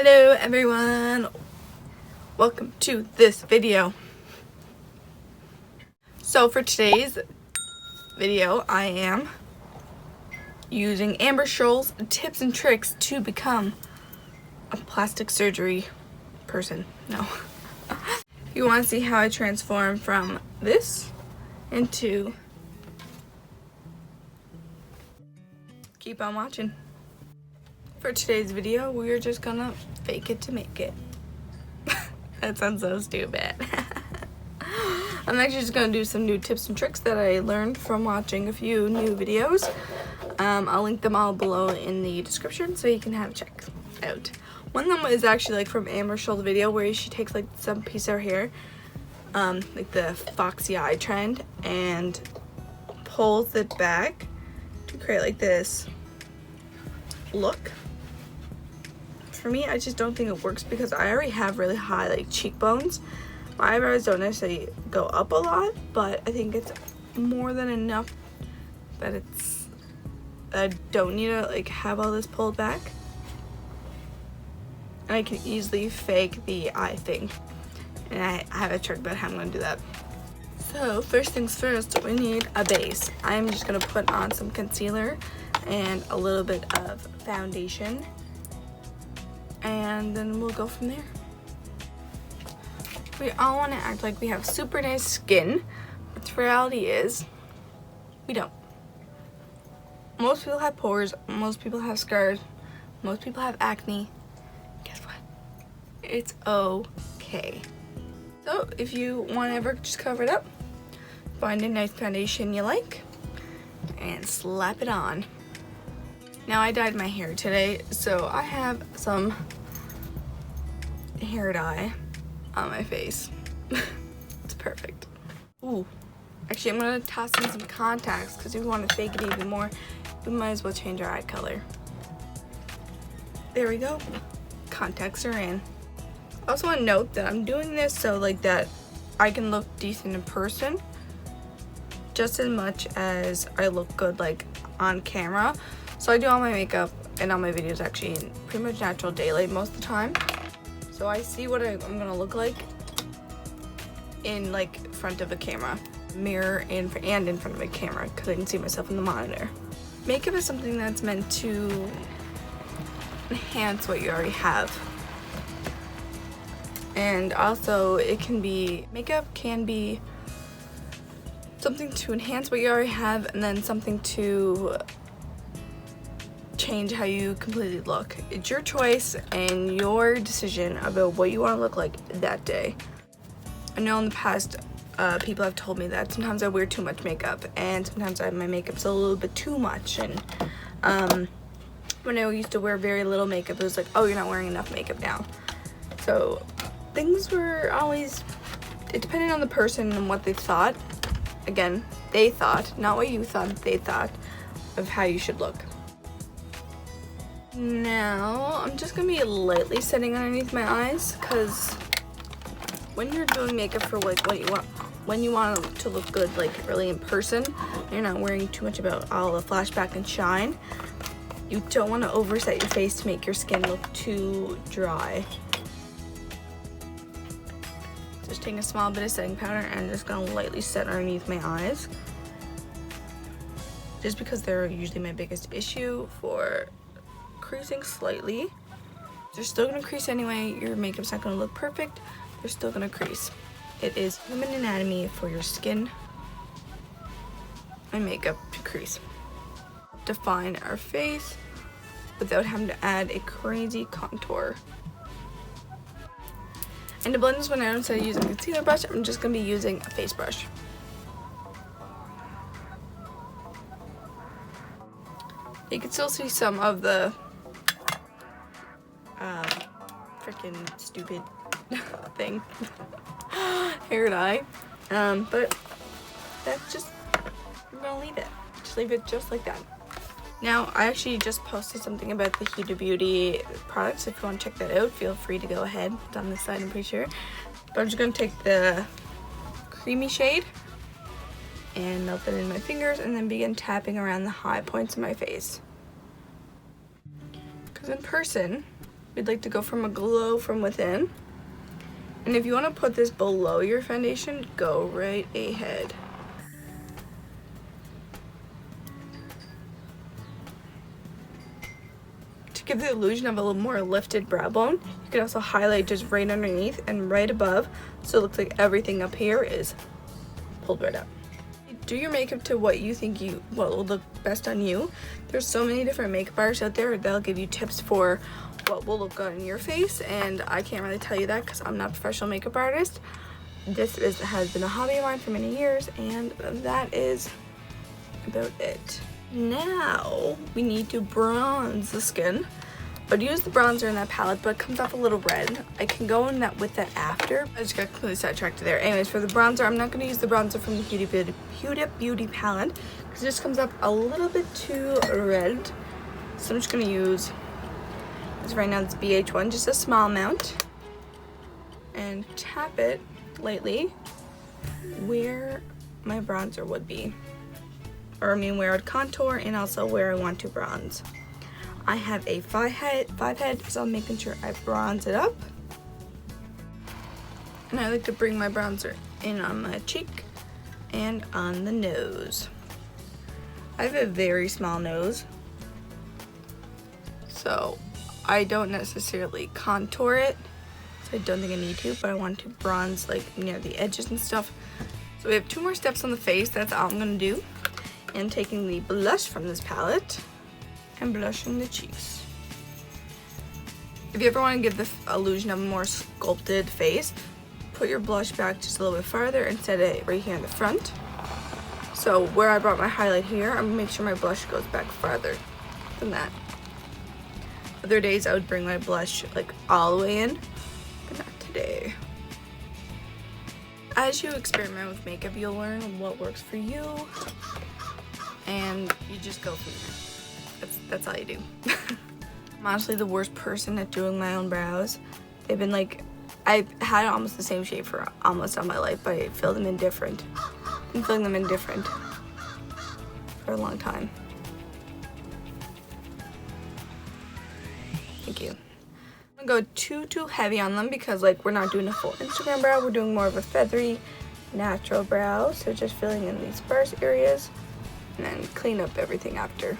Hello everyone, welcome to this video. So for today's video I am using Amber Scholls tips and tricks to become a plastic surgery person. No. You want to see how I transform from this into, keep on watching. For today's video, we are just gonna fake it to make it. That sounds so stupid. I'm actually just gonna do some new tips and tricks that I learned from watching a few new videos. I'll link them all below in the description so you can have a check out. One of them is actually like from Amber Scholls' video where she takes like some piece of her hair, like the foxy eye trend, and pulls it back to create like this look. For me, I just don't think it works because I already have really high like cheekbones. My eyebrows don't necessarily go up a lot, but I think it's more than enough that I don't need to like have all this pulled back. And I can easily fake the eye thing. And I have a trick about how I'm gonna do that. So first things first, we need a base. I'm just gonna put on some concealer and a little bit of foundation, and then we'll go from there. We all want to act like we have super nice skin, but the reality is we don't. Most people have pores, most people have scars, most people have acne. Guess what? It's okay. So if you want to ever just cover it up, find a nice foundation you like and slap it on. Now I dyed my hair today, so I have some hair dye on my face. It's perfect. Ooh, actually I'm gonna toss in some contacts because if you want to fake it even more, we might as well change our eye color. There we go. Contacts are in. I also want to note that I'm doing this so like that I can look decent in person just as much as I look good like on camera. So I do all my makeup and all my videos actually in pretty much natural daylight most of the time. So I see what I'm gonna look like in like front of a camera, mirror, and in front of a camera because I can see myself in the monitor. Makeup is something that's meant to enhance what you already have. And also makeup can be something to enhance what you already have and then something to change how you completely look. It's your choice and your decision about what you want to look like that day. I know in the past people have told me that sometimes I wear too much makeup and sometimes my makeup's a little bit too much, and when I used to wear very little makeup it was like, oh, you're not wearing enough makeup now. So things were always, it depended on the person and what they thought. Again, they thought, not what you thought, they thought of how you should look. Now, I'm just gonna be lightly setting underneath my eyes because when you're doing makeup for like what you want, when you want it to look good like really in person, you're not worrying too much about all the flashback and shine. You don't want to overset your face to make your skin look too dry. Just taking a small bit of setting powder and just gonna lightly set underneath my eyes. Just because they're usually my biggest issue for creasing slightly. They're still gonna crease anyway. Your makeup's not gonna look perfect. They're still gonna crease. It is human anatomy for your skin and makeup to crease. Define our face without having to add a crazy contour. And to blend this one out, instead of using a concealer brush, I'm just gonna be using a face brush. You can still see some of the freaking stupid thing, hair dye, but that's just, I'm gonna leave it. Just leave it just like that. Now, I actually just posted something about the Huda Beauty products. If you want to check that out, feel free to go ahead. It's on this side, I'm pretty sure. But I'm just going to take the creamy shade and melt it in my fingers and then begin tapping around the high points of my face. Because in person, we'd like to go from a glow from within. And if you want to put this below your foundation, go right ahead. To give the illusion of a little more lifted brow bone, you can also highlight just right underneath and right above, so it looks like everything up here is pulled right up. Do your makeup to what you think what will look best on you. There's so many different makeup artists out there that'll give you tips for what will look good on your face, and I can't really tell you that because I'm not a professional makeup artist. This has been a hobby of mine for many years, and that is about it. Now we need to bronze the skin. I'd use the bronzer in that palette, but it comes off a little red. I can go in that with that after. I just got completely sidetracked there. Anyways, for the bronzer, I'm not going to use the bronzer from the Huda Beauty palette because it just comes up a little bit too red. So I'm just going to use, as right now, it's BH1, just a small amount, and tap it lightly where my bronzer would be, or I mean where I'd contour and also where I want to bronze. I have a 5 head, so I'm making sure I bronze it up. And I like to bring my bronzer in on my cheek and on the nose. I have a very small nose, so I don't necessarily contour it. So I don't think I need to, but I want to bronze like near the edges and stuff. So we have 2 more steps on the face. That's all I'm gonna do. And taking the blush from this palette and blushing the cheeks. If you ever want to give the illusion of a more sculpted face, put your blush back just a little bit farther and set it right here in the front. So where I brought my highlight here, I'm gonna make sure my blush goes back farther than that. Other days I would bring my blush like all the way in, but not today. As you experiment with makeup, you'll learn what works for you, and you just go from there. That's all you do. I'm honestly the worst person at doing my own brows. They've been like, I've had almost the same shape for almost all my life, but I fill them in different. I've been filling them in different for a long time. Thank you. I'm gonna go too heavy on them because like we're not doing a full Instagram brow, we're doing more of a feathery, natural brow. So just filling in these sparse areas and then clean up everything after.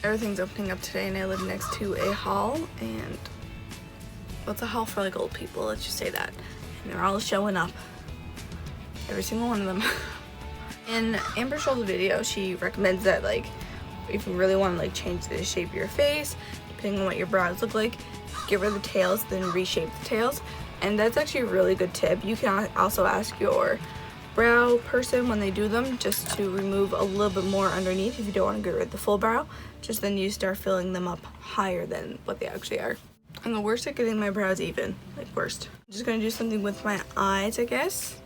Everything's opening up today and I live next to a hall, and well, it's a hall for like old people, let's just say that. And they're all showing up. Every single one of them. In Amber Scholls' video, she recommends that like if you really want to like change the shape of your face, depending on what your brows look like, get rid of the tails, then reshape the tails. And that's actually a really good tip. You can also ask your brow person when they do them just to remove a little bit more underneath if you don't want to get rid of the full brow. Just then you start filling them up higher than what they actually are. I'm the worst at getting my brows even, like worst. I'm just gonna do something with my eyes, I guess.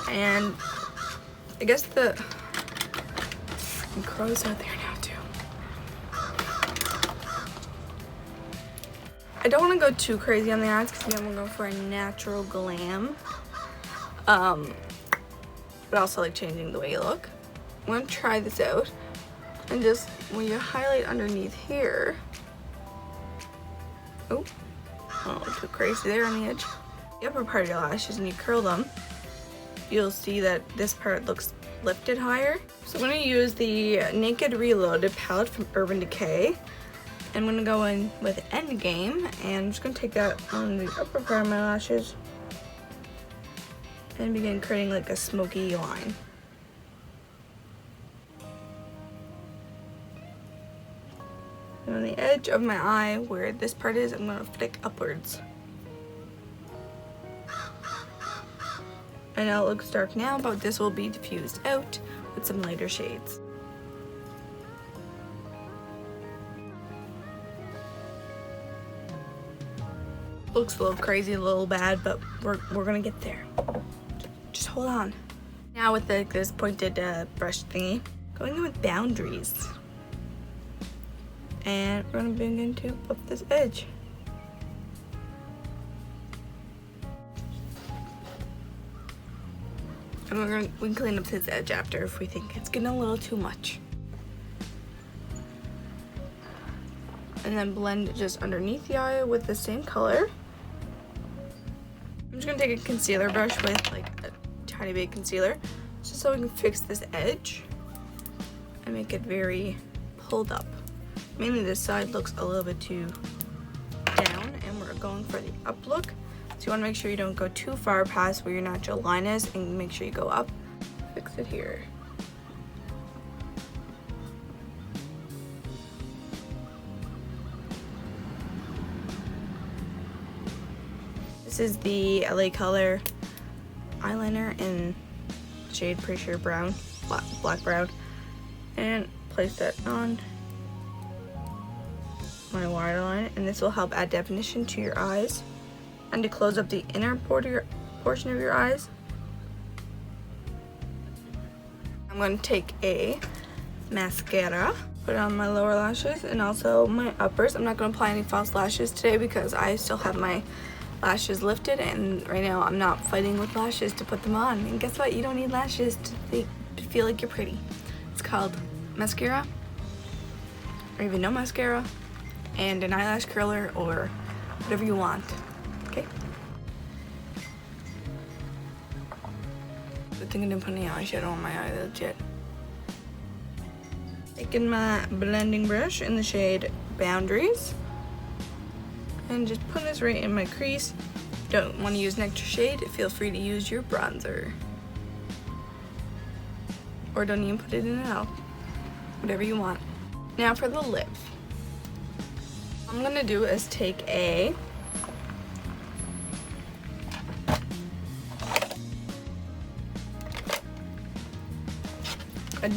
And I guess the crow's out there now too. I don't want to go too crazy on the eyes because I'm gonna go for a natural glam. But also like changing the way you look. I'm gonna try this out, and just when you highlight underneath here, oh, too crazy there on the edge, the upper part of your lashes, and you curl them, you'll see that this part looks lifted higher. So I'm gonna use the Naked Reloaded palette from Urban Decay. I'm gonna go in with Endgame, and I'm just gonna take that on the upper part of my lashes and begin creating like a smoky line. And on the edge of my eye, where this part is, I'm gonna flick upwards. I know it looks dark now, but this will be diffused out with some lighter shades. Looks a little crazy, a little bad, but we're gonna get there. Just hold on. Now with this pointed brush thingy, going in with boundaries. And we're gonna begin to buff this edge. And we can clean up this edge after if we think it's getting a little too much. and then blend just underneath the eye with the same color. I'm just gonna take a concealer brush with like a tiny bit of concealer, just so we can fix this edge and make it very pulled up. Mainly this side looks a little bit too down, and we're going for the up look. So you want to make sure you don't go too far past where your natural line is, and make sure you go up. Fix it here. This is the LA Color eyeliner in shade Pretty Sure Brown, black brown, and place that on my waterline, and this will help add definition to your eyes and to close up the inner portion of your eyes. I'm going to take a mascara, put it on my lower lashes and also my uppers. I'm not going to apply any false lashes today because I still have my lashes lifted, and right now I'm not fighting with lashes to put them on. And guess what? You don't need lashes to feel like you're pretty. It's called mascara, or even no mascara, and an eyelash curler, or whatever you want. Okay. Good thing I didn't put any eyeshadow on my eyelids yet. Taking my blending brush in the shade Boundaries and just put this right in my crease. Don't want to use an extra shade, feel free to use your bronzer. Or don't even put it in at all. Whatever you want. Now for the lip. What I'm gonna do is take a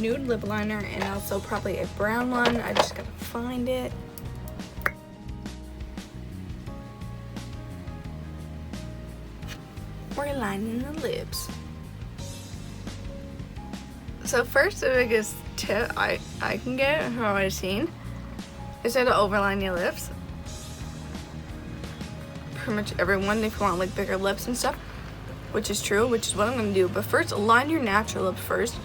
nude lip liner and also probably a brown one. I just gotta find it. We're lining the lips. So first, the biggest tip I can get from what I've seen is to overline your lips. Pretty much everyone, if you want like bigger lips and stuff, which is true, which is what I'm gonna do. But first, align your natural lip first,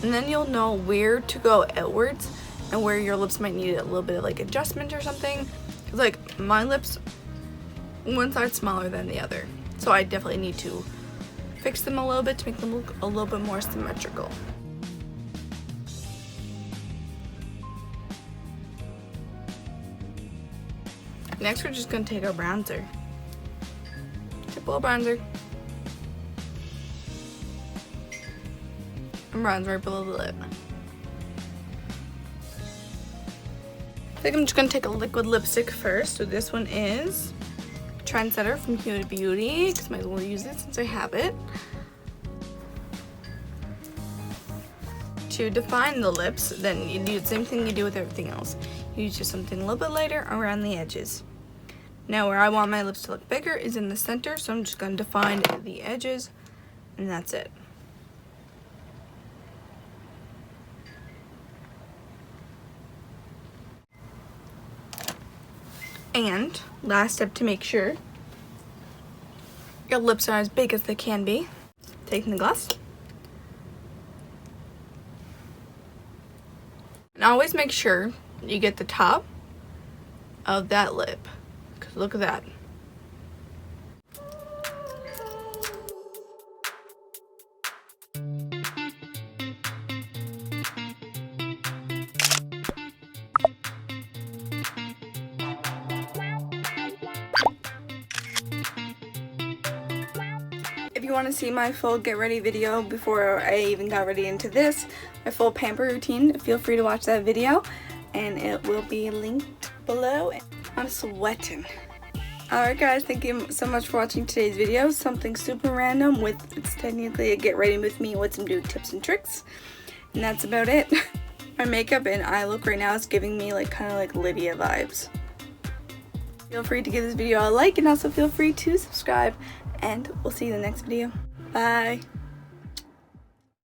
and then you'll know where to go outwards and where your lips might need a little bit of like adjustment or something. Like my lips, one side's smaller than the other, so I definitely need to fix them a little bit to make them look a little bit more symmetrical. Next, we're just gonna take our bronzer. Typical bronzer. And bronze right below the lip. I think I'm just gonna take a liquid lipstick first. So this one is Trendsetter from Huda Beauty, because I might as well use it since I have it. To define the lips, then you do the same thing you do with everything else. You use just something a little bit lighter around the edges. Now where I want my lips to look bigger is in the center, so I'm just going to define the edges, and that's it. And last step to make sure your lips are as big as they can be, taking the gloss. And always make sure you get the top of that lip. Because look at that. If you want to see my full get ready video before I even got ready into this, my full pamper routine, feel free to watch that video and it will be linked below. I'm sweating. Alright guys, thank you so much for watching today's video. Something super random it's technically a get ready with me with some new tips and tricks. And that's about it. My makeup and eye look right now is giving me like kind of like Lydia vibes. Feel free to give this video a like and also feel free to subscribe. And we'll see you in the next video. Bye.